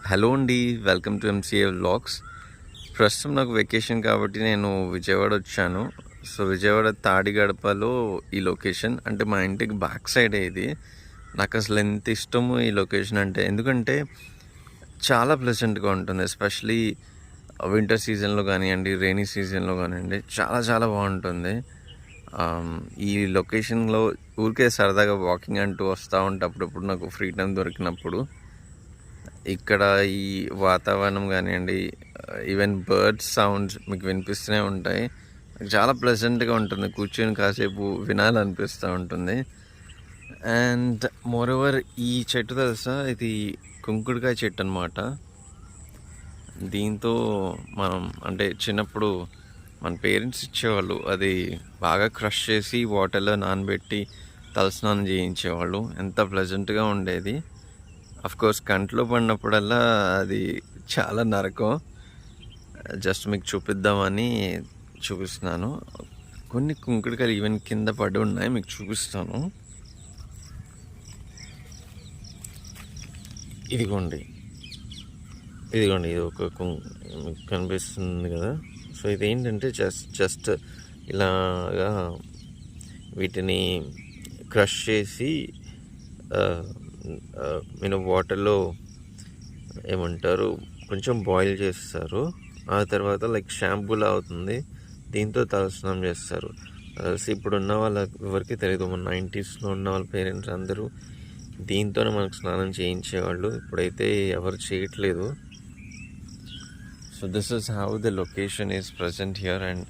Hello అండి, welcome to MCA vlogs. ప్రస్తుతం నాకు వెకేషన్ కాబట్టి నేను విజయవాడ వచ్చాను. సో విజయవాడ తాడిగడపలో ఈ లొకేషన్, అంటే మా ఇంటికి బ్యాక్ సైడే ఇది. నాకు అసలు ఎంత ఇష్టమో ఈ లొకేషన్ అంటే, ఎందుకంటే చాలా ప్లెజెంట్గా ఉంటుంది. ఎస్పెషలీ వింటర్ సీజన్లో కానివ్వండి, రెయినీ సీజన్లో కానివ్వండి, చాలా చాలా బాగుంటుంది. ఈ లొకేషన్లో ఊరికే సరదాగా వాకింగ్ అంటూ వస్తూ ఉంటే అప్పుడప్పుడు నాకు ఫ్రీ టైం దొరికినప్పుడు ఇక్కడ ఈ వాతావరణం కానివ్వండి, ఈవెన్ బర్డ్స్ సౌండ్స్ మీకు వినిపిస్తూనే ఉంటాయి. చాలా ప్లెజెంట్గా ఉంటుంది, కూర్చొని కాసేపు వినాలనిపిస్తూ ఉంటుంది. అండ్ మోరోవర్ ఈ చెట్టు తెలుసా, ఇది కుంకుడుకాయ చెట్టు అనమాట. దీంతో మనం అంటే చిన్నప్పుడు మన పేరెంట్స్ ఇచ్చేవాళ్ళు, అది బాగా క్రష్ చేసి వాటర్లో నానబెట్టి తలస్నానం చేయించేవాళ్ళు. ఎంత ప్లెజెంట్గా ఉండేది. కోర్స్ కంట్లో పడినప్పుడల్లా అది చాలా నరకం. జస్ట్ మీకు చూపిద్దామని చూపిస్తున్నాను. కొన్ని కుంకుడుకాయలు ఈవెన్ కింద పడి ఉన్నాయి, మీకు చూపిస్తాను. ఇదిగోండి ఇది ఒక మీకు కనిపిస్తుంది కదా. సో ఇదేంటంటే జస్ట్ ఇలాగా వీటిని క్రష్ చేసి వాటర్లో ఏమంటారు కొంచెం బాయిల్ చేస్తారు. ఆ తర్వాత లైక్ షాంపూలా అవుతుంది, దీంతో తలస్నానం చేస్తారు. ఇప్పుడు ఉన్న వాళ్ళ ఎవరికి తెలియదు, మన 90sలో ఉన్న వాళ్ళ పేరెంట్స్ అందరూ దీంతోనే మనకు స్నానం చేయించేవాళ్ళు. ఇప్పుడైతే ఎవరు చేయట్లేదు. So this is how the location is present here. And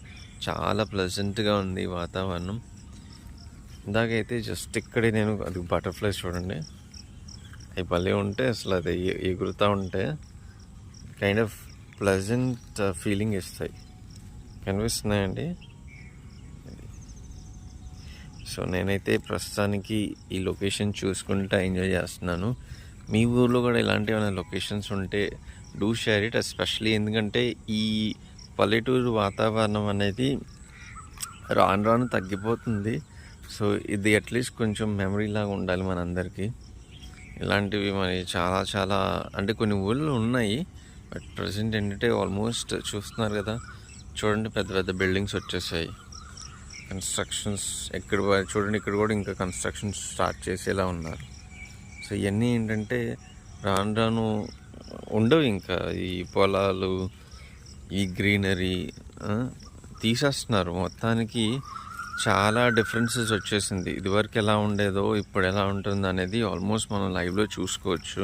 చాలా ప్లెజెంట్గా ఉంది వాతావరణం. ఇందాకైతే జస్ట్ ఇక్కడే నేను అది బటర్ఫ్లైస్ చూడండి, అవి భలే ఉంటే అసలు అది ఎగురుతూ ఉంటే కైండ్ ఆఫ్ ప్లెజెంట్ ఫీలింగ్ ఇస్తాయి. కనిపిస్తున్నాయండి. సో నేనైతే ప్రస్తుతానికి ఈ లొకేషన్ చూసుకుంటూ ఎంజాయ్ చేస్తున్నాను. మీ ఊర్లో కూడా ఇలాంటి ఏమైనా లొకేషన్స్ ఉంటే డూ షేర్ ఇట్. ఎస్పెషలీ ఎందుకంటే ఈ పల్లెటూరు వాతావరణం అనేది రాను రాను తగ్గిపోతుంది. సో ఇది అట్లీస్ట్ కొంచెం మెమరీ లాగా ఉండాలి మనందరికీ. ఇలాంటివి మరి చాలా చాలా అంటే కొన్ని ఊళ్ళో ఉన్నాయి, బట్ ప్రజెంట్ ఏంటంటే ఆల్మోస్ట్ చూస్తున్నారు కదా, చూడండి పెద్ద పెద్ద బిల్డింగ్స్ వచ్చేసాయి. కన్స్ట్రక్షన్స్ ఎక్కడ చూడండి, ఇక్కడ కూడా ఇంకా కన్స్ట్రక్షన్స్ స్టార్ట్ చేసేలా ఉన్నారు. సో ఇవన్నీ ఏంటంటే రాను రాను ఉండవు ఇంకా. ఈ పొలాలు, ఈ గ్రీనరీ తీసేస్తున్నారు. మొత్తానికి చాలా డిఫరెన్సెస్ వచ్చేసింది. ఇదివరకు ఎలా ఉండేదో ఇప్పుడు ఎలా ఉంటుంది అనేది ఆల్మోస్ట్ మనం లైవ్లో చూసుకోవచ్చు.